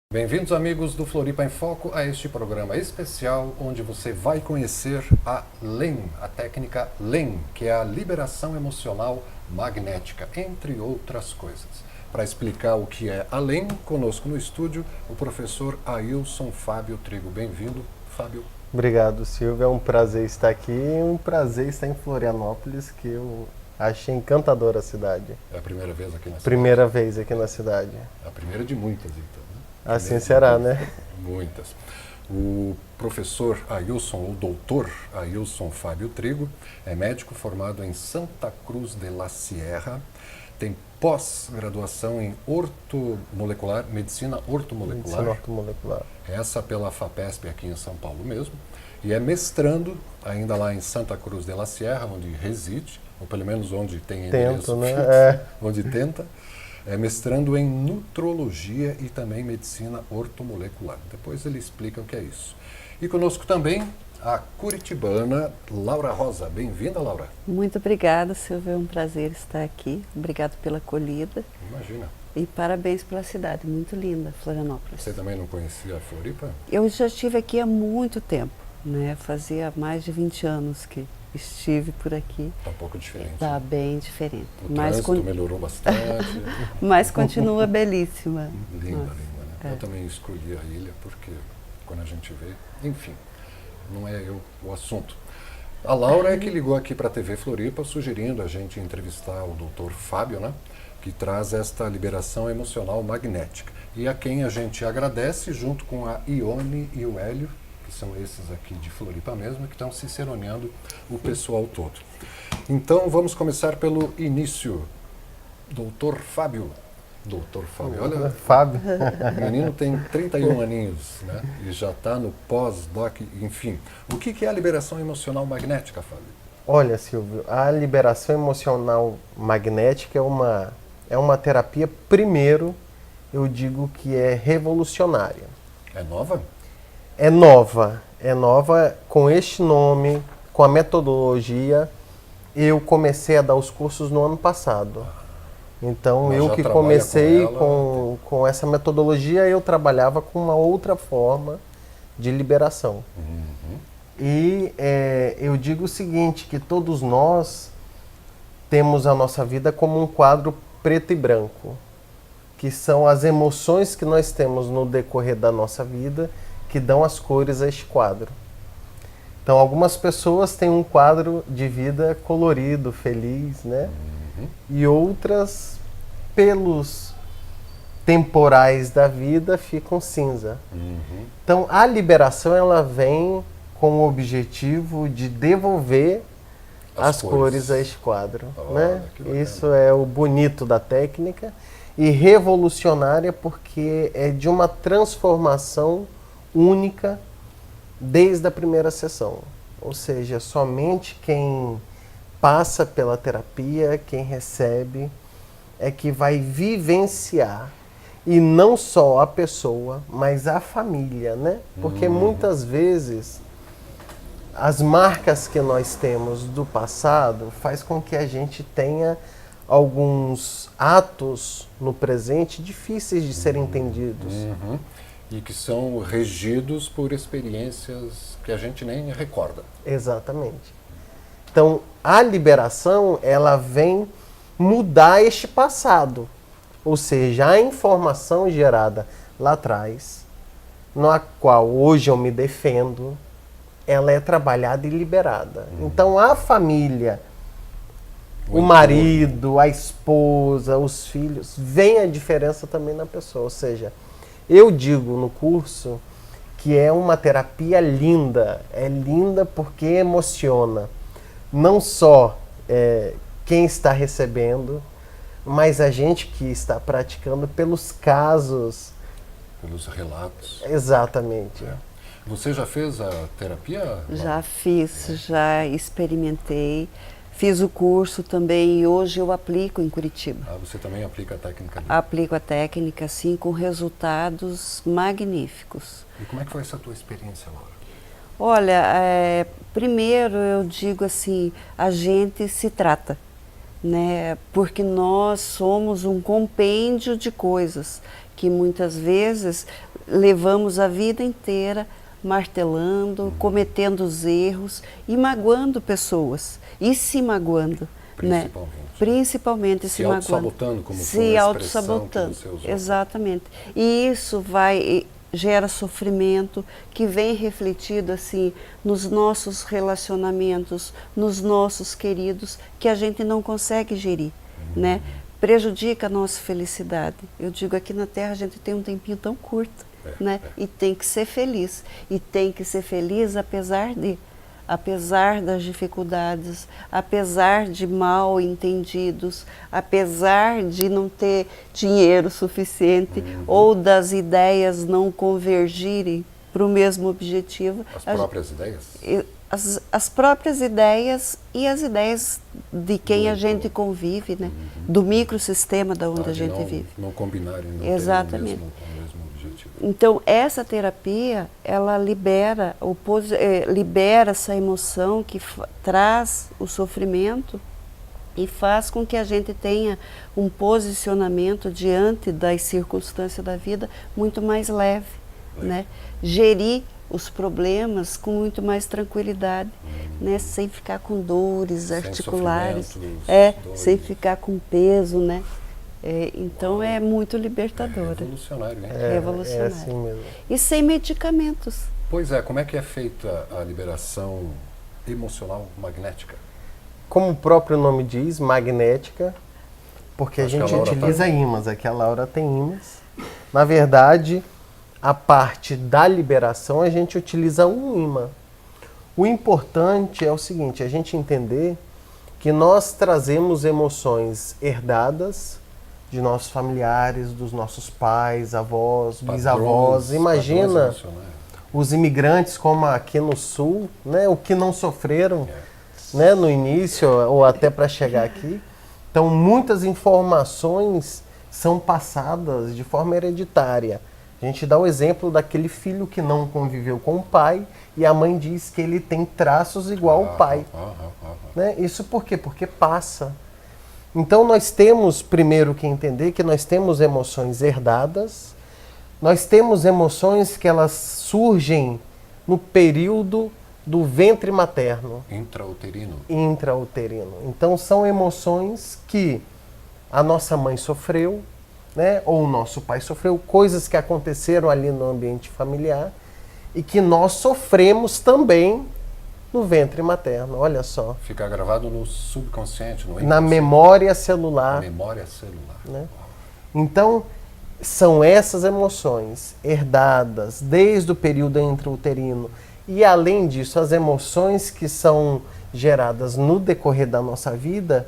Bem-vindos, amigos do Floripa em Foco, a este programa especial onde você vai conhecer a LEM, a técnica LEM, que é a liberação emocional magnética, entre outras coisas. Para explicar o que é a LEM, conosco no estúdio, o professor Ailson Fábio Trigo. Bem-vindo, Fábio. Obrigado, Silvio. É um prazer estar aqui e um prazer estar em Florianópolis, que eu achei encantadora a cidade. É a primeira vez aqui na cidade? Primeira vez aqui na cidade. A primeira de muitas, então. Assim será, né? Muitas. O professor Ailson, o doutor Ailson Fábio Trigo, é médico formado em Santa Cruz de la Sierra, tem pós-graduação em medicina ortomolecular. Medicina ortomolecular. Essa pela FAPESP aqui em São Paulo mesmo. E é mestrando ainda lá em Santa Cruz de la Sierra, onde reside, ou pelo menos onde tem endereço fixo, onde tenta. É mestrando em nutrologia e também medicina ortomolecular. Depois ele explica o que é isso. E conosco também a curitibana Laura Rosa. Bem-vinda, Laura. Muito obrigada, Silvio. É um prazer estar aqui. Obrigado pela acolhida. Imagina. E parabéns pela cidade, muito linda, Florianópolis. Você também não conhecia a Floripa? Eu já estive aqui há muito tempo, né? Fazia mais de 20 anos que estive por aqui. Está um pouco diferente. Está bem diferente. O trânsito melhorou bastante. Mas continua belíssima. Linda, linda, né? Eu também escolhi a ilha porque quando a gente vê, enfim, não é o assunto. A Laura é que ligou aqui para a TV Floripa sugerindo a gente entrevistar o doutor Fábio, né? Que traz esta liberação emocional magnética. E a quem a gente agradece, junto com a Ione e o Hélio, que são esses aqui de Floripa mesmo, que estão ciceroneando o pessoal todo. Então, vamos começar pelo início. Doutor Fábio. Doutor Fábio, olha, Fábio. O menino tem 31 aninhos, né? E já está no pós-doc, enfim. O que é a liberação emocional magnética, Fábio? Olha, Silvio, a liberação emocional magnética é uma terapia, primeiro, eu digo que é revolucionária. É nova? É nova com este nome, com a metodologia. Eu comecei a dar os cursos no ano passado. Então, eu que comecei com essa metodologia, eu trabalhava com uma outra forma de liberação. Uhum. E eu digo o seguinte, que todos nós temos a nossa vida como um quadro preto e branco, que são as emoções que nós temos no decorrer da nossa vida, que dão as cores a este quadro. Então, algumas pessoas têm um quadro de vida colorido, feliz, né? Uhum. E outras, pelos temporais da vida, ficam cinza. Uhum. Então, a liberação, ela vem com o objetivo de devolver as cores a este quadro. Né? Isso é o bonito da técnica. E revolucionária porque é de uma transformação única desde a primeira sessão. Ou seja, somente quem passa pela terapia, quem recebe, é que vai vivenciar. E não só a pessoa, mas a família, né? Porque muitas vezes as marcas que nós temos do passado faz com que a gente tenha alguns atos no presente difíceis de serem entendidos. Uhum. E que são regidos por experiências que a gente nem recorda. Exatamente. Então, a liberação, ela vem mudar este passado. Ou seja, a informação gerada lá atrás, na qual hoje eu me defendo, ela é trabalhada e liberada. Então, a família, o marido, a esposa, os filhos, vem a diferença também na pessoa. Ou seja, eu digo no curso que é uma terapia linda. É linda porque emociona. Não só quem está recebendo, mas a gente que está praticando pelos casos. Pelos relatos. Exatamente. Você já fez a terapia? Já fiz, já experimentei. Fiz o curso também e hoje eu aplico em Curitiba. Ah, você também aplica a técnica ali? Aplico a técnica, sim, com resultados magníficos. E como é que foi essa tua experiência, Laura? Olha, primeiro eu digo assim, a gente se trata, né? Porque nós somos um compêndio de coisas que muitas vezes levamos a vida inteira martelando, cometendo os erros e magoando pessoas e se magoando, né? Principalmente se magoando. Auto-sabotando, como se auto-sabotando, exatamente. E isso gera sofrimento que vem refletido assim nos nossos relacionamentos, nos nossos queridos, que a gente não consegue gerir, né? Prejudica a nossa felicidade. Eu digo, aqui na Terra a gente tem um tempinho tão curto, né? E tem que ser feliz. E tem que ser feliz apesar das dificuldades, apesar de mal entendidos, apesar de não ter dinheiro suficiente ou das ideias não convergirem para o mesmo objetivo. As próprias ideias? As próprias ideias e as ideias de quem a gente convive, né? Do microsistema da onde a gente vive. Não combinarem, não exatamente. O mesmo objetivo. Então, essa terapia, ela libera essa emoção que traz o sofrimento e faz com que a gente tenha um posicionamento diante das circunstâncias da vida muito mais leve, né? Gerir os problemas com muito mais tranquilidade, né? Sem ficar com dores articulares, sem ficar com peso, né? Então é muito libertadora. É revolucionário, hein? É revolucionário. É assim mesmo. E sem medicamentos. Pois é, como é que é feita a liberação emocional magnética? Como o próprio nome diz, magnética, porque a gente utiliza ímãs. Aqui a Laura tem ímãs. Na verdade, a parte da liberação a gente utiliza um ímã. O importante é o seguinte, a gente entender que nós trazemos emoções herdadas de nossos familiares, dos nossos pais, avós, bisavós. Imagina os imigrantes como aqui no Sul, né, o que não sofreram, né, no início ou até para chegar aqui. Então, muitas informações são passadas de forma hereditária. A gente dá o exemplo daquele filho que não conviveu com o pai e a mãe diz que ele tem traços igual ao pai. Né? Isso por quê? Porque passa. Então nós temos primeiro que entender que nós temos emoções herdadas, nós temos emoções que elas surgem no período do ventre materno. Intrauterino. Intrauterino. Então são emoções que a nossa mãe sofreu, né, ou o nosso pai sofreu, coisas que aconteceram ali no ambiente familiar e que nós sofremos também no ventre materno, olha só. Fica gravado no subconsciente, no na memória celular. Na memória celular. Né? Então, são essas emoções herdadas desde o período intrauterino e, além disso, as emoções que são geradas no decorrer da nossa vida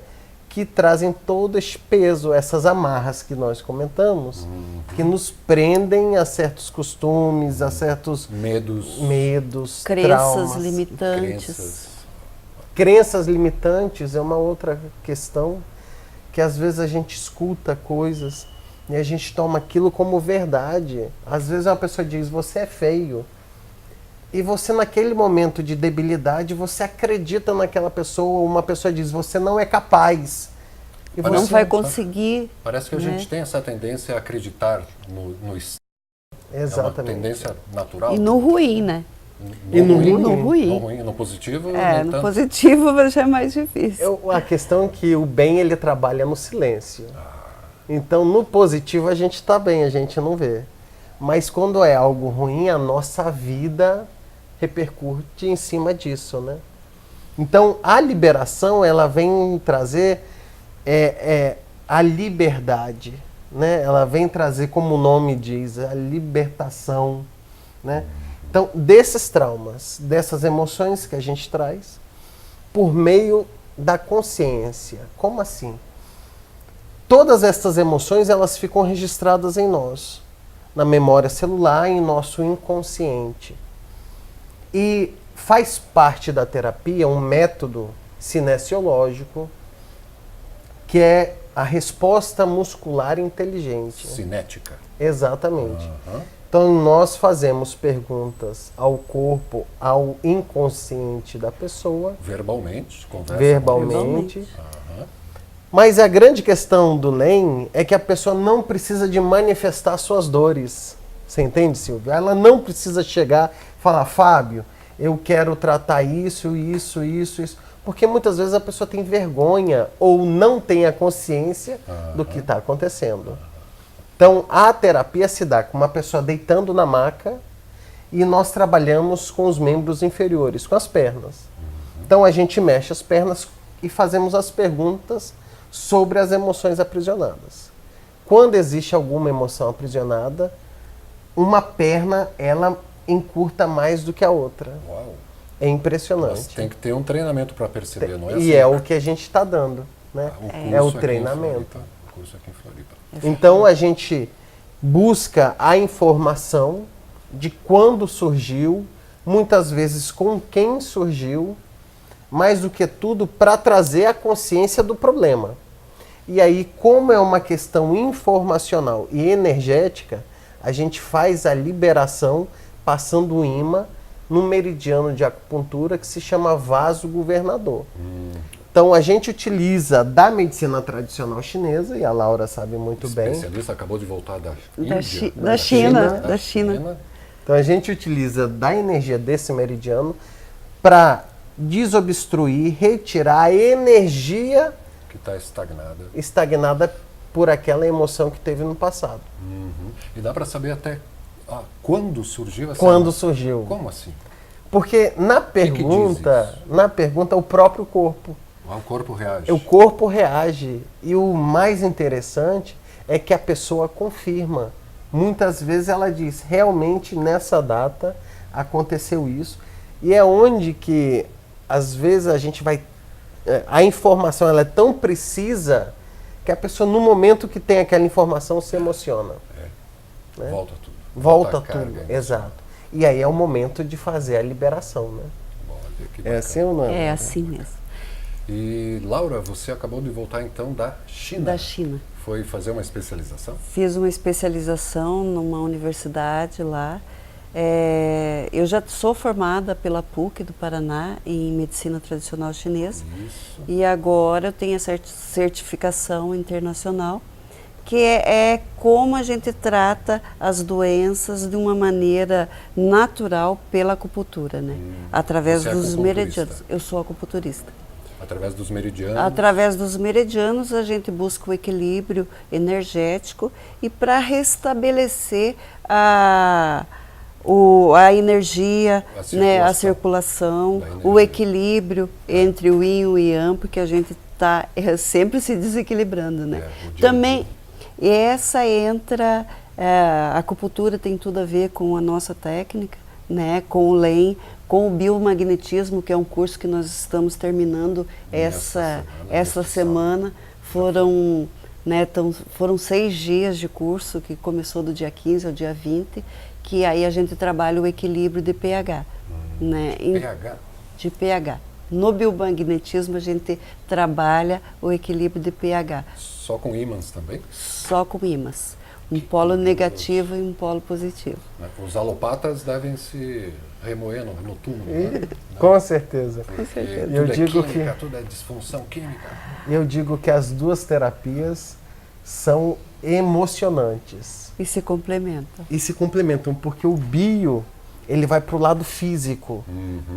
que trazem todo esse peso, essas amarras que nós comentamos, que nos prendem a certos costumes, a certos medos, crenças traumas, limitantes. Crenças limitantes é uma outra questão que às vezes a gente escuta coisas e a gente toma aquilo como verdade. Às vezes uma pessoa diz, você é feio. E você, naquele momento de debilidade, você acredita naquela pessoa, uma pessoa diz, você não é capaz. E você não vai conseguir. Parece que a gente tem essa tendência a acreditar no Exatamente. É uma tendência natural. E no ruim, né? No ruim. No positivo, no positivo já é mais difícil. A questão é que o bem, ele trabalha no silêncio. Então, no positivo, a gente está bem, a gente não vê. Mas quando é algo ruim, a nossa vida repercute em cima disso, né? Então, a liberação, ela vem trazer a liberdade, né? Ela vem trazer, como o nome diz, a libertação, né? Então, desses traumas, dessas emoções que a gente traz, por meio da consciência. Como assim? Todas essas emoções, elas ficam registradas em nós, na memória celular, em nosso inconsciente. E faz parte da terapia um método cinesiológico, que é a resposta muscular inteligente. Cinética. Exatamente. Então nós fazemos perguntas ao corpo, ao inconsciente da pessoa. Verbalmente, conversa. Verbalmente. Mas a grande questão do NEM é que a pessoa não precisa de manifestar suas dores. Você entende, Silvia? Ela não precisa chegar e falar, Fábio, eu quero tratar isso. Porque muitas vezes a pessoa tem vergonha ou não tem a consciência do que está acontecendo. Então, a terapia se dá com uma pessoa deitando na maca e nós trabalhamos com os membros inferiores, com as pernas. Então, a gente mexe as pernas e fazemos as perguntas sobre as emoções aprisionadas. Quando existe alguma emoção aprisionada, uma perna, ela encurta mais do que a outra. Uau. É impressionante. Mas tem que ter um treinamento para perceber, não é assim? E é o que a gente está dando, né? É o treinamento. O curso aqui em Floripa. Então a gente busca a informação de quando surgiu, muitas vezes com quem surgiu, mais do que tudo para trazer a consciência do problema. E aí, como é uma questão informacional e energética, a gente faz a liberação passando o ímã num meridiano de acupuntura que se chama vaso governador. Então a gente utiliza da medicina tradicional chinesa, e a Laura sabe muito bem. O especialista acabou de voltar da China. Então a gente utiliza da energia desse meridiano para desobstruir, retirar a energia que está estagnada por aquela emoção que teve no passado. E dá para saber até quando surgiu essa Quando emoção? surgiu. Como assim? Porque na pergunta o próprio corpo. O corpo reage. O corpo reage. E o mais interessante é que a pessoa confirma. Muitas vezes ela diz, realmente nessa data aconteceu isso. E é onde que, às vezes, a gente vai... A informação ela é tão precisa que a pessoa, no momento que tem aquela informação, se emociona. Né? Volta tudo. Volta tudo, exato. E aí é o momento de fazer a liberação, né? Olha, é assim ou não é? É assim mesmo. E, Laura, você acabou de voltar, então, da China. Da China. Foi fazer uma especialização? Fiz uma especialização numa universidade lá. Eu já sou formada pela PUC do Paraná em Medicina Tradicional Chinesa. Isso. E agora eu tenho a certificação internacional, que é como a gente trata as doenças de uma maneira natural pela acupuntura, né? Através dos meridianos. Eu sou acupunturista. Através dos meridianos? Através dos meridianos a gente busca o equilíbrio energético e para restabelecer a energia, né, a circulação, o equilíbrio entre o yin e o yang, porque a gente está sempre se desequilibrando, né? Também essa entra, a acupuntura tem tudo a ver com a nossa técnica, né, com o LEM, com o biomagnetismo, que é um curso que nós estamos terminando essa semana. Foram 6 dias de curso, que começou do dia 15 ao dia 20, que aí a gente trabalha o equilíbrio de pH. Né? pH? De pH. No biomagnetismo a gente trabalha o equilíbrio de pH. Só com ímãs também? Só com ímãs. Um polo negativo e um polo positivo. Os alopatas devem se remoer no túmulo, né? Com certeza. Com certeza. Eu digo química, tudo é disfunção química. Eu digo que as duas terapias são emocionantes. E se complementam. E se complementam, porque o bio, ele vai para o lado físico,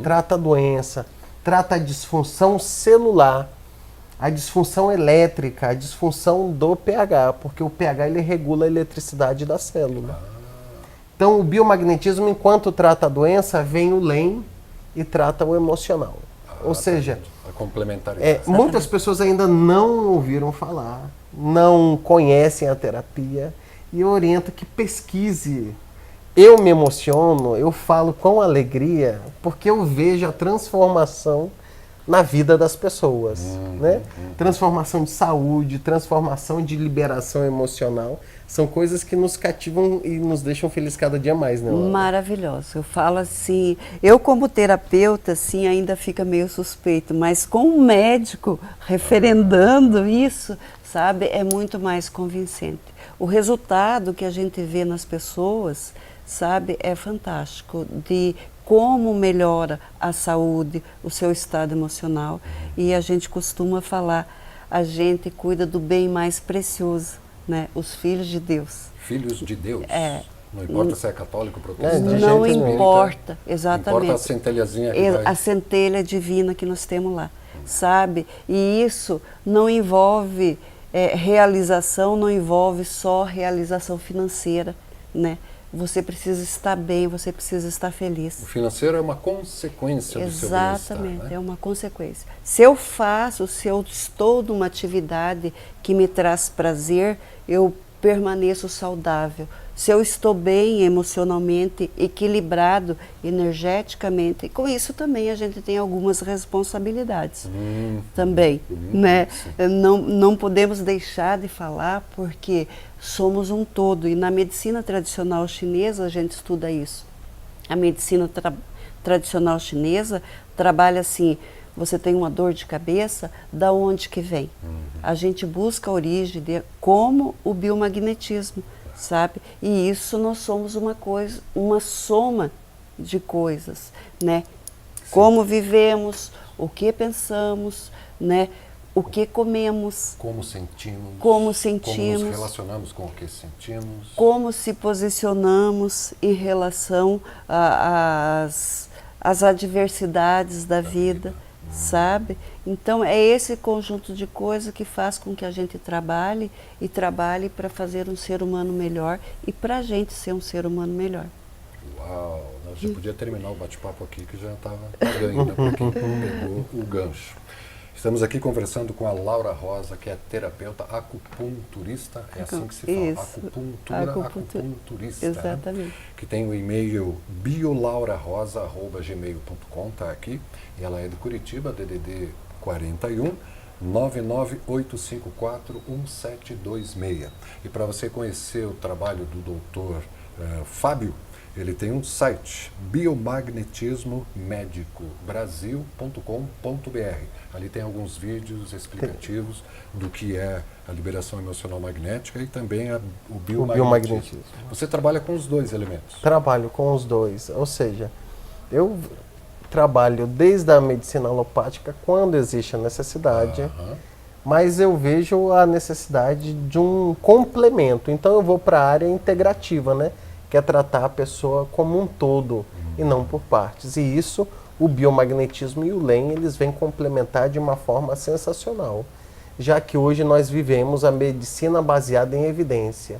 trata a doença, trata a disfunção celular, a disfunção elétrica, a disfunção do pH, porque o pH ele regula a eletricidade da célula. Então o biomagnetismo, enquanto trata a doença, vem o LEM e trata o emocional. Ou seja, a complementaridade. Muitas pessoas ainda não ouviram falar, não conhecem a terapia, e eu oriento que pesquise. Eu me emociono, eu falo com alegria, porque eu vejo a transformação na vida das pessoas, né? Transformação de saúde, transformação de liberação emocional, são coisas que nos cativam e nos deixam felizes cada dia mais, né? Maravilhoso. Eu falo assim, eu como terapeuta, assim, ainda fica meio suspeito, mas com um médico referendando isso, sabe, é muito mais convincente. O resultado que a gente vê nas pessoas, sabe, é fantástico, de como melhora a saúde, o seu estado emocional. E a gente costuma falar, a gente cuida do bem mais precioso, né? Os filhos de Deus. Filhos de Deus? Não importa se é católico ou protestante. Não importa, exatamente. Importa a centelhazinha que vai... A centelha divina que nós temos lá, sabe? E isso não envolve realização, não envolve só realização financeira, né? Você precisa estar bem, você precisa estar feliz. O financeiro é uma consequência do seu bem-estar. Exatamente, né? é uma consequência. Se eu estou numa atividade que me traz prazer, eu permaneço saudável. Se eu estou bem emocionalmente, equilibrado, energeticamente, com isso também a gente tem algumas responsabilidades também, né? Não podemos deixar de falar porque somos um todo e na medicina tradicional chinesa a gente estuda isso. A medicina tradicional chinesa trabalha assim, você tem uma dor de cabeça, da onde que vem? A gente busca a origem como o biomagnetismo, sabe? E isso nós somos uma soma de coisas, né? Sim. Como vivemos, o que pensamos, né? O que comemos, como sentimos, como nos relacionamos com o que sentimos, como se posicionamos em relação às adversidades da vida. Sabe? Então é esse conjunto de coisas que faz com que a gente trabalhe para fazer um ser humano melhor e para a gente ser um ser humano melhor. Uau, nós já podia terminar o bate-papo aqui que já estava ganho, né, para quem pegou o gancho. Estamos aqui conversando com a Laura Rosa, que é terapeuta acupunturista, é assim que se fala, acupunturista, exatamente. Né? Que tem o e-mail biolaurarosa@gmail.com, tá aqui, e ela é de Curitiba, DDD 41 998541726. E para você conhecer o trabalho do doutor Fábio, ele tem um site, biomagnetismomédicobrasil.com.br. Ali tem alguns vídeos explicativos do que é a liberação emocional magnética e também o biomagnetismo. Você trabalha com os dois elementos? Trabalho com os dois, ou seja, eu trabalho desde a medicina alopática quando existe a necessidade, mas eu vejo a necessidade de um complemento. Então eu vou para a área integrativa, né? Que é tratar a pessoa como um todo e não por partes. E isso, o biomagnetismo e o LEM, eles vêm complementar de uma forma sensacional, já que hoje nós vivemos a medicina baseada em evidência.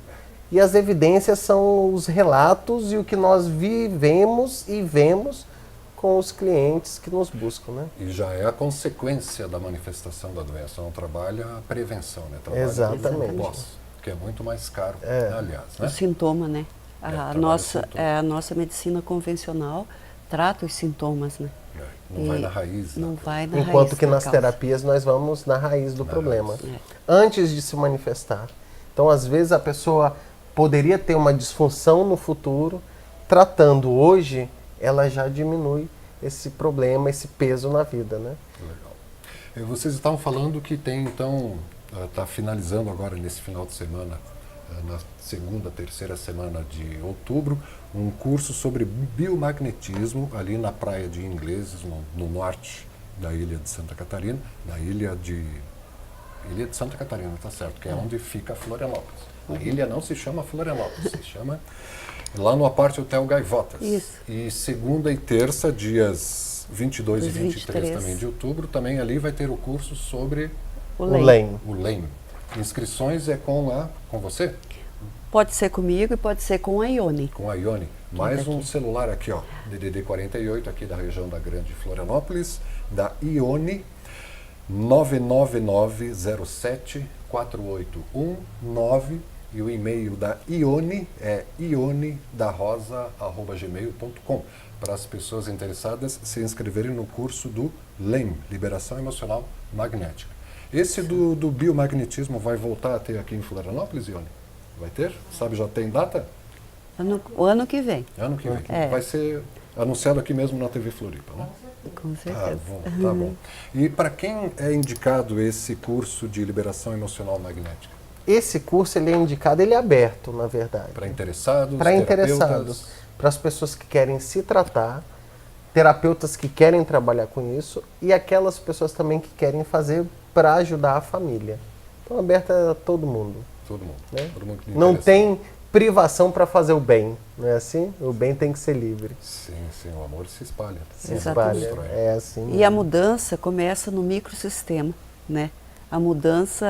E as evidências são os relatos e o que nós vivemos e vemos com os clientes que nos buscam, né? E já é a consequência da manifestação da doença, não trabalha a prevenção, né? Trabalha exatamente. O pós, que é muito mais caro, aliás. Né? O sintoma, né? A nossa medicina convencional trata os sintomas, né? Não vai na raiz. Não vai na Enquanto raiz que nas causa. terapias nós vamos na raiz do problema, antes de se manifestar. Então, às vezes, a pessoa poderia ter uma disfunção no futuro, tratando hoje, ela já diminui esse problema, esse peso na vida, né? Legal. Vocês estavam falando que tem, então, está finalizando agora nesse final de semana, na segunda, terceira semana de outubro, um curso sobre biomagnetismo ali na praia de Ingleses, no norte da ilha de Santa Catarina, da ilha de Santa Catarina, tá certo, que é onde fica Florianópolis. A ilha não se chama Florianópolis, se chama lá no Aparte Hotel Gaivotas. Isso. E segunda e terça, dias 22 e 23 também de outubro, também ali vai ter o curso sobre o LEM. O LEM. Inscrições é com você? Pode ser comigo e pode ser com a Ione. Com a Ione. Mais um celular aqui, ó, DDD 48, aqui da região da Grande Florianópolis, da Ione, 99907-4819, e o e-mail da Ione é ionedarosa@gmail.com, para as pessoas interessadas se inscreverem no curso do LEM, Liberação Emocional Magnética. Esse do biomagnetismo vai voltar a ter aqui em Florianópolis, Ione? Vai ter? Sabe, já tem data? O ano que vem. Ano que vem. Vai ser anunciado aqui mesmo na TV Floripa, né? Com certeza. Tá bom. E para quem é indicado esse curso de liberação emocional magnética? Esse curso ele é indicado, ele é aberto, na verdade. Para interessados, para interessados, para as pessoas que querem se tratar, terapeutas que querem trabalhar com isso e aquelas pessoas também que querem fazer para ajudar a família. Então, aberto a todo mundo. Todo mundo. Né? Todo mundo que não tem privação para fazer o bem, não é assim? O bem tem que ser livre. Sim, sim, o amor se espalha. Se espalha, é assim. E a mudança começa no microsistema, né? A mudança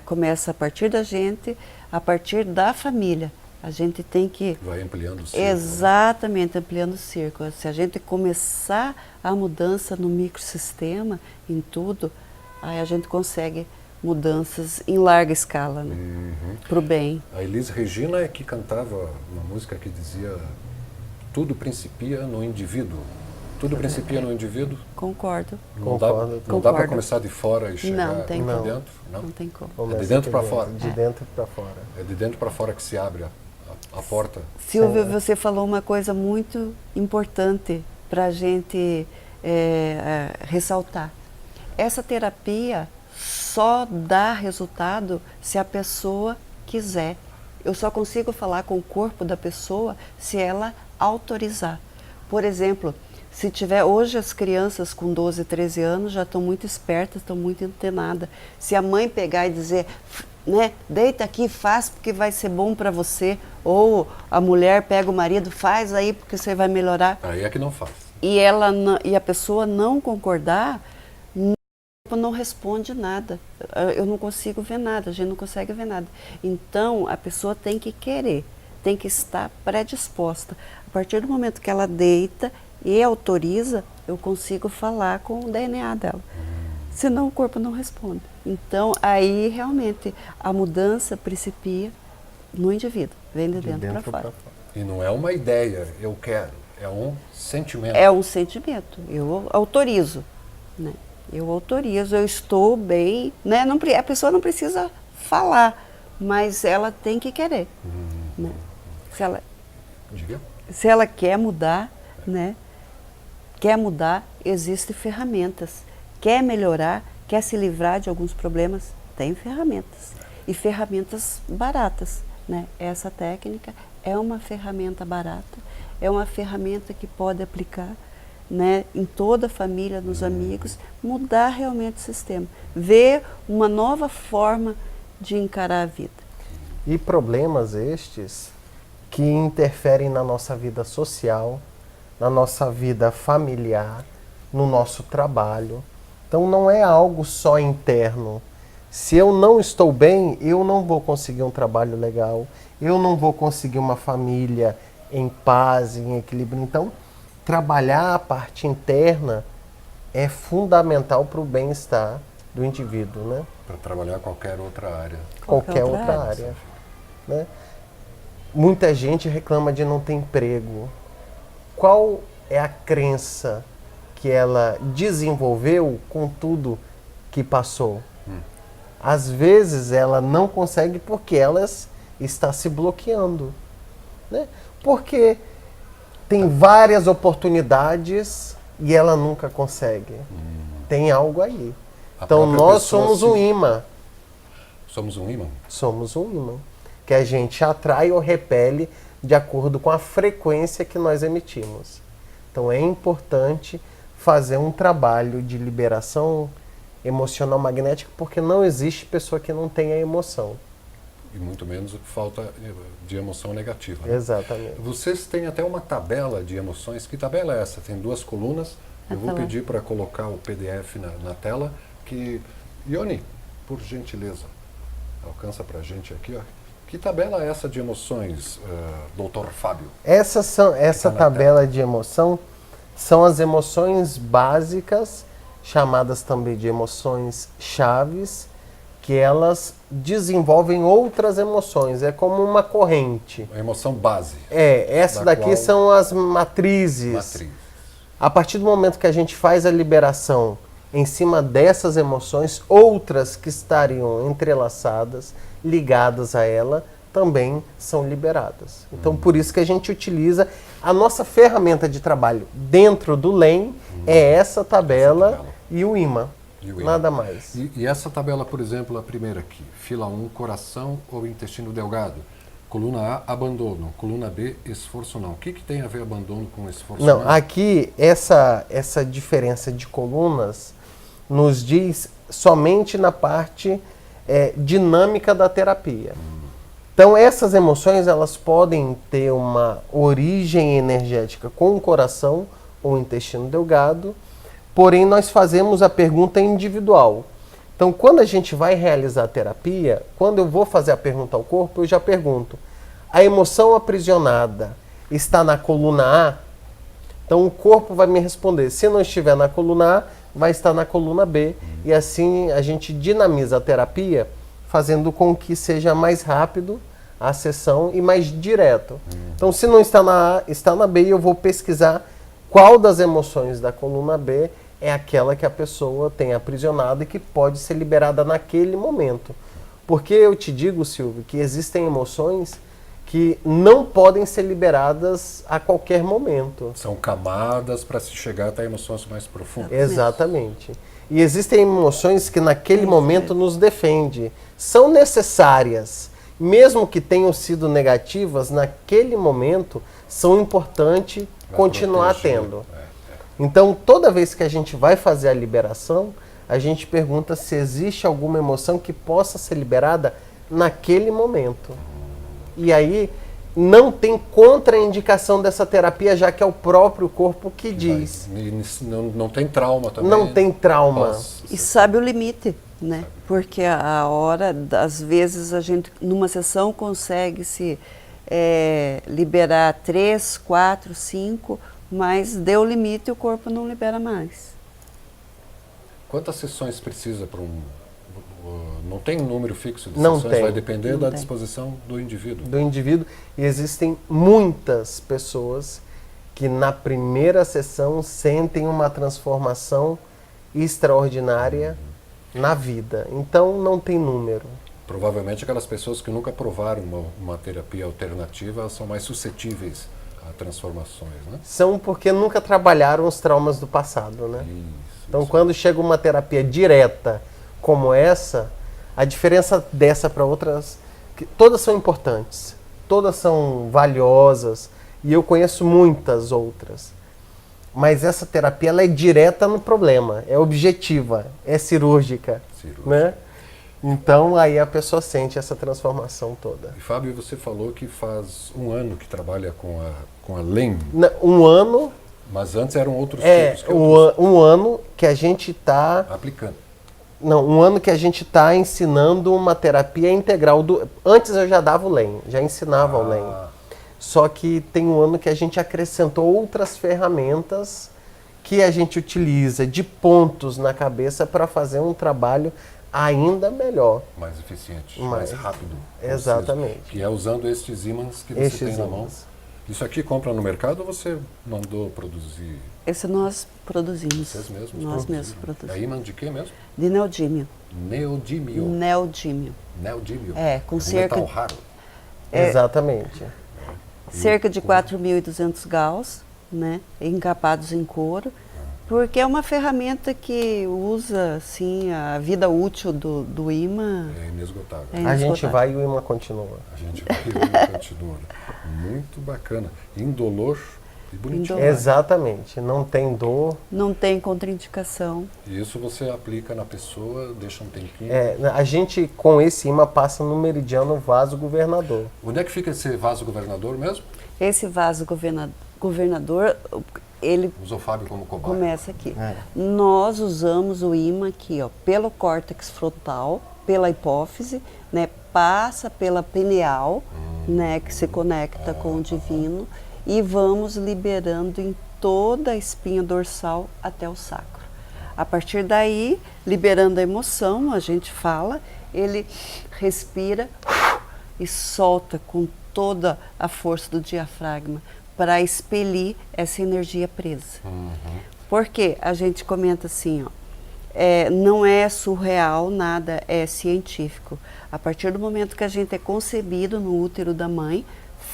começa a partir da gente, a partir da família. A gente tem que... Vai ampliando o círculo. Exatamente, ampliando o círculo. Se a gente começar a mudança no microsistema, em tudo, aí a gente consegue mudanças em larga escala, né? Para o bem. A Elis Regina é que cantava uma música que dizia: tudo principia no indivíduo. Tudo principia no indivíduo. Concordo. Não dá para começar de fora e chegar Não tem para como. dentro? Não tem como. É de dentro para fora. De dentro para fora. É de dentro para fora que se abre a porta. Silvio, você falou uma coisa muito importante para a gente ressaltar. Essa terapia só dá resultado se a pessoa quiser. Eu só consigo falar com o corpo da pessoa se ela autorizar. Por exemplo, se tiver hoje as crianças com 12, 13 anos já estão muito espertas, estão muito antenadas. Se a mãe pegar e dizer, né, deita aqui, faz porque vai ser bom para você, ou a mulher pega o marido, faz aí porque você vai melhorar. Aí é que não faz. E a pessoa não concordar, não responde nada. Eu não consigo ver nada, a gente não consegue ver nada. Então, a pessoa tem que querer, tem que estar predisposta. A partir do momento que ela deita e autoriza, eu consigo falar com o DNA dela. Senão o corpo não responde. Então, aí realmente a mudança principia no indivíduo, vem de dentro para fora. E não é uma ideia, eu quero, é um sentimento. É um sentimento, eu autorizo, né? Eu autorizo, eu estou bem, né? Não, a pessoa não precisa falar, mas ela tem que querer, né? Se ela quer mudar, né? Quer mudar, existem ferramentas. Quer melhorar, quer se livrar de alguns problemas, tem ferramentas. E ferramentas baratas, né? Essa técnica é uma ferramenta barata, é uma ferramenta que pode aplicar, né, em toda a família, nos amigos, mudar realmente o sistema. Ver uma nova forma de encarar a vida. E problemas estes que interferem na nossa vida social, na nossa vida familiar, no nosso trabalho. Então não é algo só interno. Se eu não estou bem, eu não vou conseguir um trabalho legal, eu não vou conseguir uma família em paz, em equilíbrio. Então, trabalhar a parte interna é fundamental para o bem-estar do indivíduo, né? Para trabalhar qualquer outra área. Qualquer outra área. Né? Muita gente reclama de não ter emprego. Qual é a crença que ela desenvolveu com tudo que passou? Às vezes ela não consegue porque ela está se bloqueando, né? Porque tem várias oportunidades e ela nunca consegue. Tem algo aí. Então nós somos um imã. Somos um imã? Somos um imã. Que a gente atrai ou repele de acordo com a frequência que nós emitimos. Então é importante fazer um trabalho de liberação emocional magnética, porque não existe pessoa que não tenha emoção. E muito menos falta de emoção negativa. Né? Exatamente. Vocês têm até uma tabela de emoções. Que tabela é essa? Tem 2 colunas. Eu vou pedir para colocar o PDF na tela. Ione, por gentileza, alcança para a gente aqui. Ó. Que tabela é essa de emoções, doutor Fábio? Essa tabela de emoção são as emoções básicas, chamadas também de emoções chaves, que elas desenvolvem outras emoções. É como uma corrente. A emoção base. Essa daqui são as matrizes. A partir do momento que a gente faz a liberação em cima dessas emoções, outras que estariam entrelaçadas, ligadas a ela, também são liberadas. Então, por isso que a gente utiliza a nossa ferramenta de trabalho dentro do LEM, é essa tabela e o imã. Nada mais. E essa tabela, por exemplo, a primeira aqui, fila 1, coração ou intestino delgado. Coluna A, abandono. Coluna B, esforço não. O que tem a ver abandono com esforço não? Não, aqui essa diferença de colunas nos diz somente na parte dinâmica da terapia. Então essas emoções elas podem ter uma origem energética com o coração ou o intestino delgado, porém nós fazemos a pergunta individual. Então quando a gente vai realizar a terapia, quando eu vou fazer a pergunta ao corpo, eu já pergunto: a emoção aprisionada está na coluna A? Então o corpo vai me responder. Se não estiver na coluna A, vai estar na coluna B. E assim a gente dinamiza a terapia, fazendo com que seja mais rápido a sessão e mais direto. Então se não está na A, está na B, e eu vou pesquisar qual das emoções da coluna B é aquela que a pessoa tem aprisionada e que pode ser liberada naquele momento. Porque eu te digo, Silvio, que existem emoções que não podem ser liberadas a qualquer momento. São camadas para se chegar até emoções mais profundas. Exatamente. E existem emoções que naquele momento nos defendem. São necessárias. Mesmo que tenham sido negativas, naquele momento são importantes continuar tendo. Então, toda vez que a gente vai fazer a liberação, a gente pergunta se existe alguma emoção que possa ser liberada naquele momento. E aí, não tem contraindicação dessa terapia, já que é o próprio corpo que diz. Não tem trauma também. Não tem trauma. E sabe o limite, né? Porque a hora, às vezes, a gente, numa sessão, consegue se liberar 3, 4, 5, mas deu limite e o corpo não libera mais. Quantas sessões precisa para um... Não tem um número fixo de Não sessões, tem. vai depender Não da tem. disposição do indivíduo. Do indivíduo. E existem muitas pessoas que na primeira sessão sentem uma transformação extraordinária na vida. Então não tem número. Provavelmente aquelas pessoas que nunca provaram uma terapia alternativa, elas são mais suscetíveis a transformações, né? São porque nunca trabalharam os traumas do passado, né? Isso, Então isso. quando chega uma terapia direta como essa, a diferença dessa para outras, que todas são importantes, todas são valiosas, e eu conheço muitas outras. Mas essa terapia ela é direta no problema, é objetiva, é cirúrgica. Né? Então aí a pessoa sente essa transformação toda. E Fábio, você falou que faz um ano que trabalha com a LEM, Um ano, mas antes eram outros tipos que um ano que a gente está... aplicando. Não, um ano que a gente está ensinando uma terapia integral. Antes eu já dava o LEM, já ensinava o LEM. Só que tem um ano que a gente acrescentou outras ferramentas que a gente utiliza de pontos na cabeça para fazer um trabalho ainda melhor. Mais eficiente, mais rápido. Exatamente. Que é usando estes ímãs que você tem na mão. Isso aqui compra no mercado ou você mandou produzir? Esse nós produzimos. Vocês mesmos? Nós mesmos produzimos. É ímã de quê mesmo? De neodímio. Neodímio. Neodímio. Neodímio. É, com um cerca... metal raro. Exatamente. Cerca de 4.200 gauss, né? Encapados em couro. Porque é uma ferramenta que usa, assim, a vida útil do imã. É inesgotável. A gente vai e o imã continua. A gente vai e o imã continua. Muito bacana. Indolor e bonitinho. Indolor. Exatamente. Não tem dor. Não tem contraindicação. E isso você aplica na pessoa, deixa um tempinho. A gente, com esse imã, passa no meridiano vaso governador. Onde é que fica esse vaso governador mesmo? Esse vaso governador, ele Usa o Fábio como cobaia. começa aqui. Nós usamos o imã aqui, ó, pelo córtex frontal, pela hipófise, né, passa pela pineal, né, que se conecta com o divino, e vamos liberando em toda a espinha dorsal até o sacro. A partir daí, liberando a emoção, a gente fala, ele respira e solta com toda a força do diafragma para expelir essa energia presa. Porque a gente comenta assim, ó, não é surreal nada, é científico. A partir do momento que a gente é concebido no útero da mãe,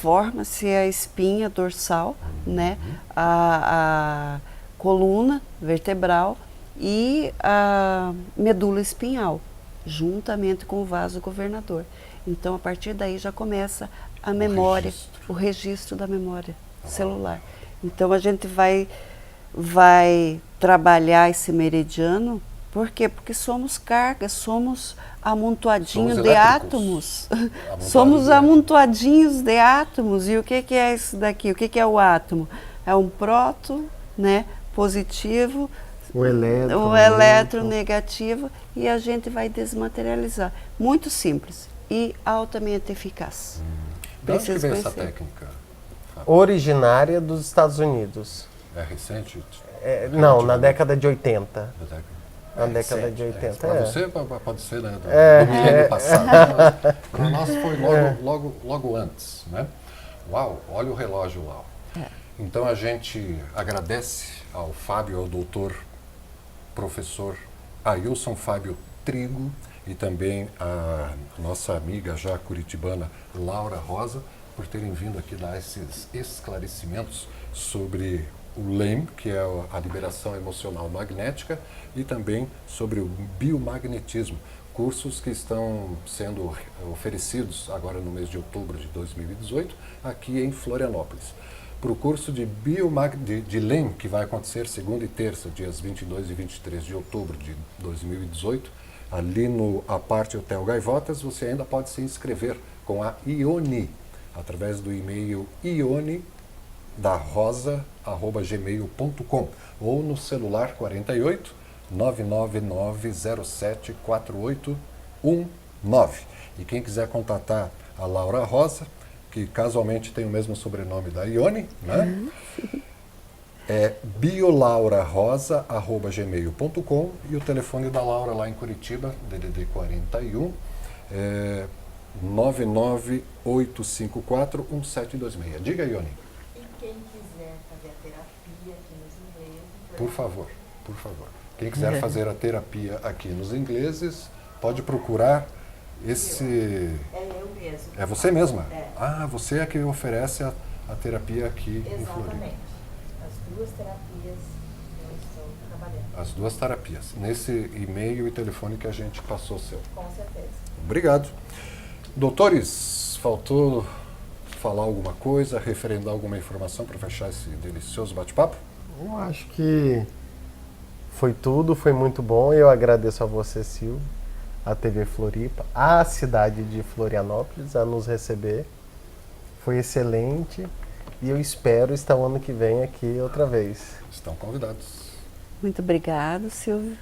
forma-se a espinha dorsal, né, a coluna vertebral e a medula espinhal, juntamente com o vaso governador. Então, a partir daí já começa a memória, o registro da memória celular. Então, a gente vai trabalhar esse meridiano Por quê? Porque somos cargas, somos amontoadinhos de elétricos. átomos. Somos amontoadinhos de átomos. E o que é isso daqui? O que é o átomo? É um próton, né, positivo, o elétron negativo, e a gente vai desmaterializar. Muito simples e altamente eficaz. De onde que veio essa técnica? Originária dos Estados Unidos. É recente? Não, na década de 80. Na década recente, de 80. Para você pode ser, né, do milênio passado. Para nós foi logo antes, né? Uau, olha o relógio lá. Então a gente agradece ao Fábio, ao doutor professor Ailson Fábio Trigo, e também a nossa amiga já curitibana Laura Rosa, por terem vindo aqui dar esses esclarecimentos sobre o LEM, que é a liberação emocional magnética, e também sobre o biomagnetismo, cursos que estão sendo oferecidos agora no mês de outubro de 2018, aqui em Florianópolis. Para o curso de LEM, que vai acontecer segunda e terça, dias 22 e 23 de outubro de 2018, ali no Aparte Hotel Gaivotas, você ainda pode se inscrever com a Ione, através do e-mail ionedarosa@gmail.com ou no celular 48 99907 4819. E quem quiser contatar a Laura Rosa, que casualmente tem o mesmo sobrenome da Ione, né? É biolaurarosa@gmail.com, e o telefone da Laura lá em Curitiba, DDD 41, 998541726. Diga, Ione. E quem quiser fazer a terapia aqui nos ingleses... Por favor. Quem quiser fazer a terapia aqui nos ingleses, pode procurar esse... É eu mesmo. É você mesma? É. Ah, você é que oferece a terapia aqui em Floripa. Exatamente. As duas terapias eu estou trabalhando. As duas terapias. Nesse e-mail e telefone que a gente passou seu. Com certeza. Obrigado. Doutores, faltou falar alguma coisa, referendar alguma informação para fechar esse delicioso bate-papo? Eu acho que foi tudo, foi muito bom. Eu agradeço a você, Silvio, a TV Floripa, a cidade de Florianópolis, a nos receber. Foi excelente e eu espero estar o ano que vem aqui outra vez. Estão convidados. Muito obrigado, Silvio.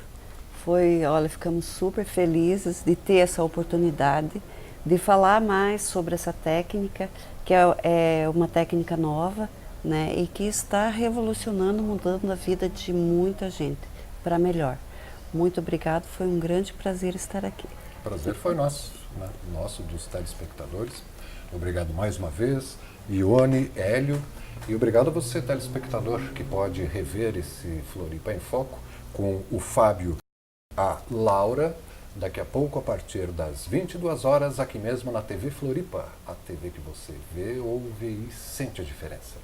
Olha, ficamos super felizes de ter essa oportunidade de falar mais sobre essa técnica, que é uma técnica nova, né, e que está revolucionando, mudando a vida de muita gente para melhor. Muito obrigado, foi um grande prazer estar aqui. O prazer foi nosso, né? Nosso, dos telespectadores. Obrigado mais uma vez, Ione, Hélio, e obrigado a você, telespectador, que pode rever esse Floripa em Foco com o Fábio, a Laura, daqui a pouco a partir das 22 horas, aqui mesmo na TV Floripa, a TV que você vê, ouve e sente a diferença.